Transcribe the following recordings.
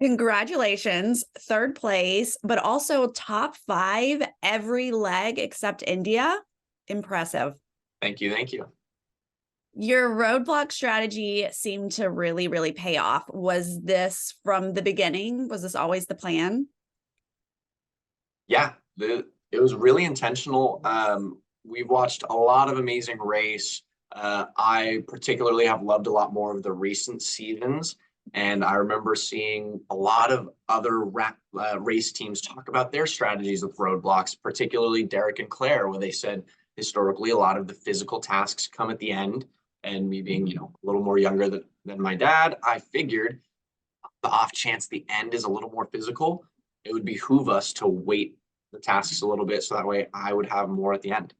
Congratulations, third place, but also top 5 every leg except India. Impressive. Thank you. Thank you. Your roadblock strategy seemed to really, really pay off. Was this from the beginning? Was this always the plan? Yeah, it was really intentional. We've watched a lot of Amazing Race. I particularly have loved a lot more of the recent seasons, and I remember seeing a lot of other race teams talk about their strategies with roadblocks, particularly Derek and Claire, where they said historically a lot of the physical tasks come at the end. And me being, a little more younger than my dad, I figured the off chance the end is a little more physical, it would behoove us to wait the tasks a little bit so that way I would have more at the end.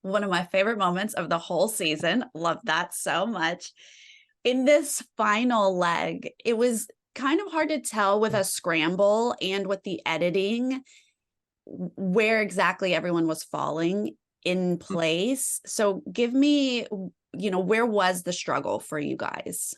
One of my favorite moments of the whole season. Love that so much. In this final leg, it was kind of hard to tell with a scramble and with the editing where exactly everyone was falling in place. So give me, where was the struggle for you guys?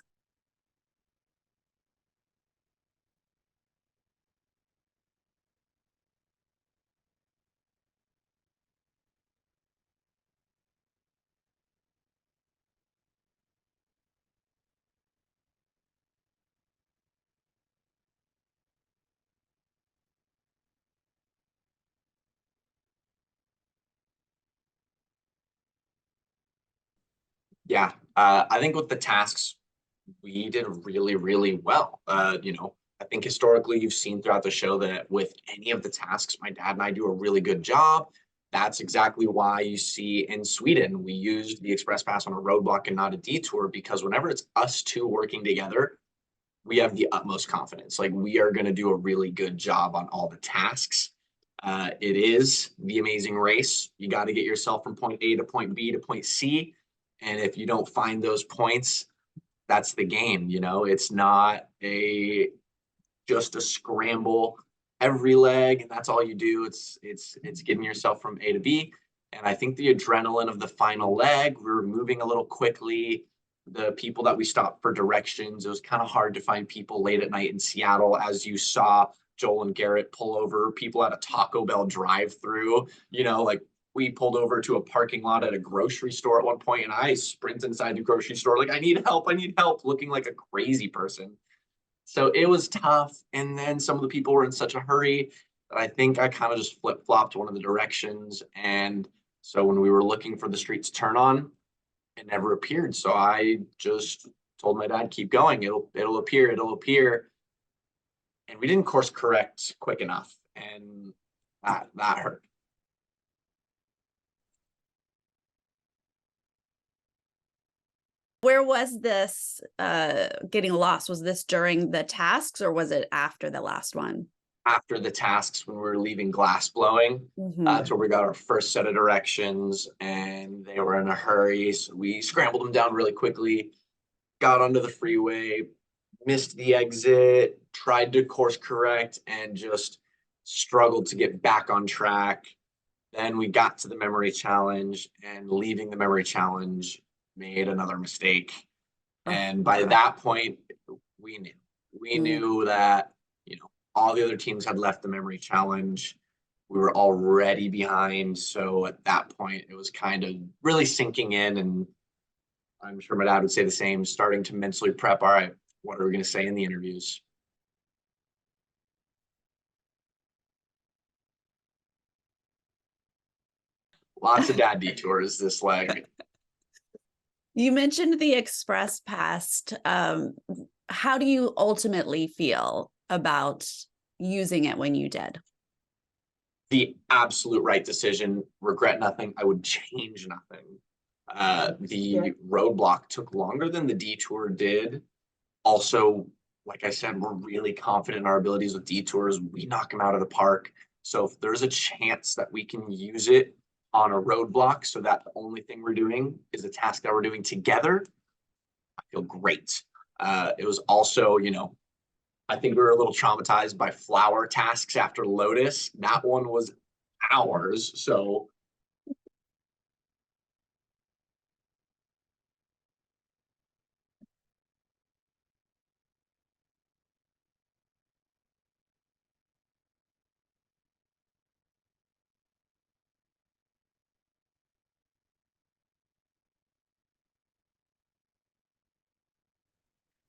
Yeah, I think with the tasks, we did really, really well. I think historically you've seen throughout the show that with any of the tasks, my dad and I do a really good job. That's exactly why you see in Sweden, we used the express pass on a roadblock and not a detour, because whenever it's us two working together, we have the utmost confidence. Like we are going to do a really good job on all the tasks. It is the Amazing Race. You got to get yourself from point A to point B to point C. And if you don't find those points, that's the game. It's not just a scramble every leg and that's all you do. It's getting yourself from A to B. And I think the adrenaline of the final leg, we were moving a little quickly. The people that we stopped for directions, it was kind of hard to find people late at night in Seattle, as you saw Joel and Garrett pull over people at a Taco Bell drive-through. Like we pulled over to a parking lot at a grocery store at one point, and I sprint inside the grocery store like, I need help, looking like a crazy person. So it was tough. And then some of the people were in such a hurry that I think I kind of just flip-flopped one of the directions. And so when we were looking for the street to turn on, it never appeared. So I just told my dad, keep going. It'll appear. And we didn't course correct quick enough. And that hurt. Where was this getting lost? Was this during the tasks or was it after the last one? After the tasks, when we were leaving glass blowing, that's where we got our first set of directions, and they were in a hurry. So we scrambled them down really quickly, got onto the freeway, missed the exit, tried to course correct, and just struggled to get back on track. Then we got to the memory challenge, and leaving the memory challenge, made another mistake. And by that point, we knew that, all the other teams had left the memory challenge. We were already behind. So at that point, it was kind of really sinking in. And I'm sure my dad would say the same, starting to mentally prep. All right, what are we going to say in the interviews? Lots of dad detours this leg. You mentioned the express pass. How do you ultimately feel about using it when you did? The absolute right decision. Regret nothing. I would change nothing. The roadblock took longer than the detour did. Also, like I said, we're really confident in our abilities with detours. We knock them out of the park. So if there's a chance that we can use it on a roadblock so that the only thing we're doing is a task that we're doing together, feel great. It was also, I think we were a little traumatized by flower tasks after Lotus. That one was hours. So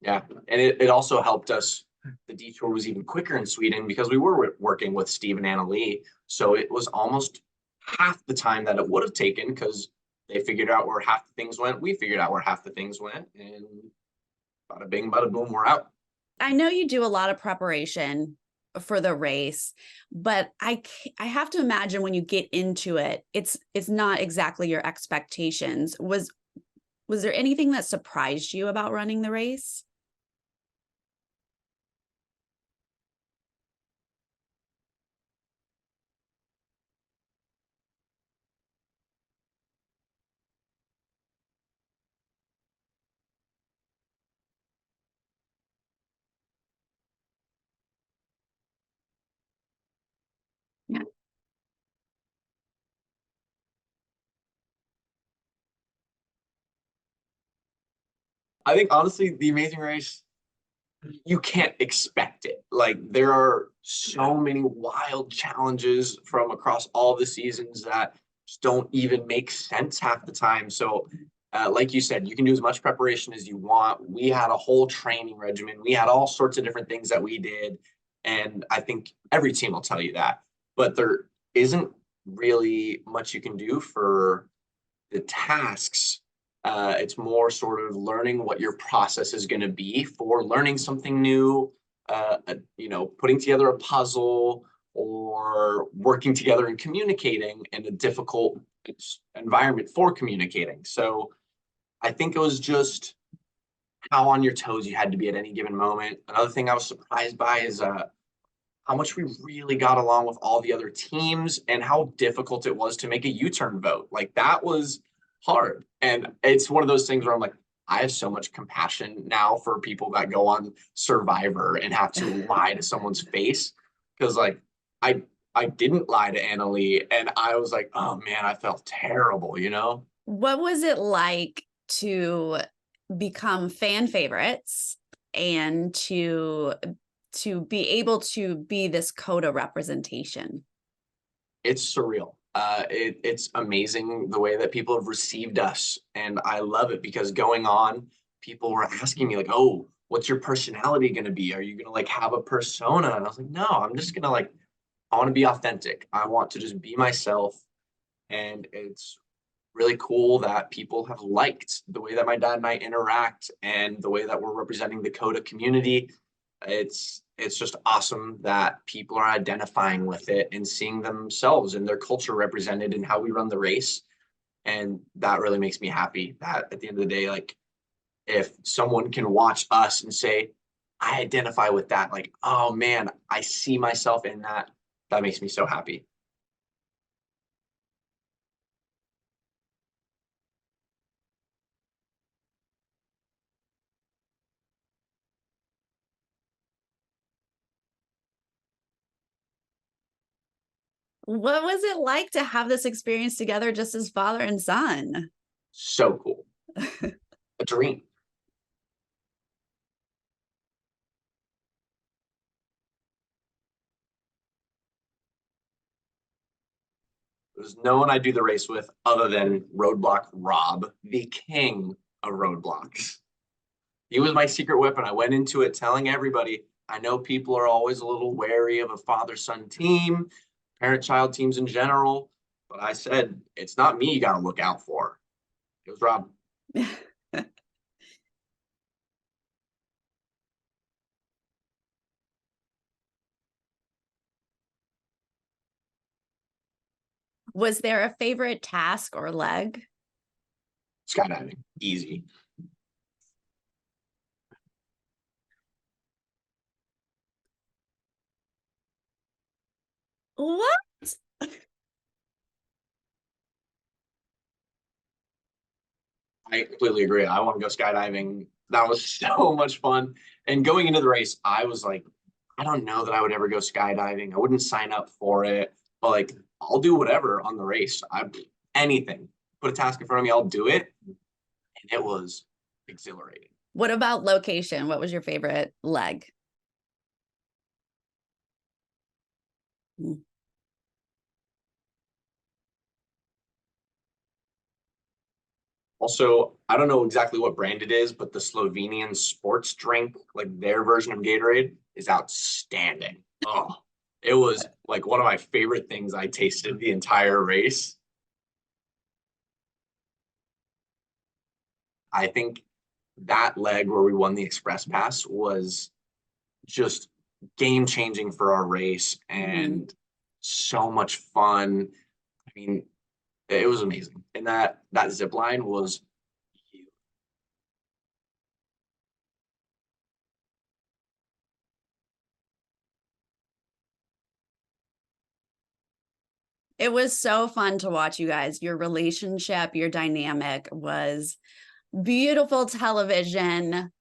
yeah, and it also helped us. The detour was even quicker in Sweden because we were working with Steve and Anna Lee. So it was almost half the time that it would have taken because they figured out where half the things went. We figured out where half the things went. And bada bing, bada boom, we're out. I know you do a lot of preparation for the race, but I have to imagine when you get into it, it's not exactly your expectations. Was there anything that surprised you about running the race? Yeah. I think honestly, the Amazing Race, you can't expect it. Like there are so many wild challenges from across all the seasons that just don't even make sense half the time. So, like you said, you can do as much preparation as you want. We had a whole training regimen. We had all sorts of different things that we did, and I think every team will tell you that. But there isn't really much you can do for the tasks. It's more sort of learning what your process is going to be for learning something new, putting together a puzzle or working together and communicating in a difficult environment for communicating. So I think it was just how on your toes you had to be at any given moment. Another thing I was surprised by is how much we really got along with all the other teams and how difficult it was to make a U-turn vote. Like that was hard. And it's one of those things where I'm like, I have so much compassion now for people that go on Survivor and have to lie to someone's face. Cause like I didn't lie to Annalie and I was like, oh man, I felt terrible. What was it like to become fan favorites and to be able to be this CODA representation? It's surreal. It's amazing the way that people have received us, and I love it because going on, people were asking me like, "Oh, what's your personality going to be? Are you going to like have a persona?" And I was like, "No, I'm just going to like, I want to be authentic. I want to just be myself." And it's really cool that people have liked the way that my dad and I interact and the way that we're representing the CODA community. It's just awesome that people are identifying with it and seeing themselves and their culture represented in how we run the race. And that really makes me happy that at the end of the day, like if someone can watch us and say, I identify with that, like, oh man, I see myself in that, that makes me so happy. What was it like to have this experience together just as father and son? So cool. A dream. There's no one I do the race with other than Roadblock Rob, the king of roadblocks. He was my secret weapon. I went into it telling everybody. I know people are always a little wary of a father son team, parent child teams in general, but I said, it's not me you got to look out for. It was Rob. Was there a favorite task or leg? Skydiving, easy. What? I completely agree. I want to go skydiving That was so much fun. And going into the race, I was like, I don't know that I would ever go skydiving. I wouldn't sign up for it, but like I'll do whatever on the race. I anything. Put a task in front of me, I'll do it. And it was exhilarating. What about location? What was your favorite leg? Mm. Also, I don't know exactly what brand it is, but the Slovenian sports drink, like their version of Gatorade, is outstanding. Oh, it was like one of my favorite things I tasted the entire race. I think that leg where we won the express pass was just game changing for our race and so much fun. I mean, it was amazing. And that zip line was huge. It was so fun to watch you guys. Your relationship, your dynamic was beautiful television.